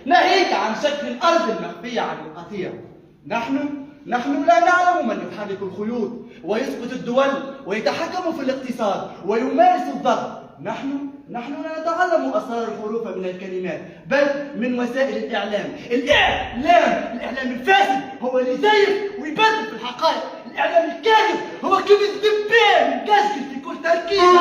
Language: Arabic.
ناهيك عن شكل الأرض المخفية عن القطيع. نحن لا نعلم من يحرك الخيوط ويسقط الدول ويتحكم في الاقتصاد ويمارس الضغط. نحن لا نتعلم أسرار الحروف من الكلمات، بل من وسائل الإعلام. الإعلام الفاسد هو اللي يزيف ويبدل في الحقائق. الإعلام الكاذب هو كم الذبان مكشكل في كل تركيبة.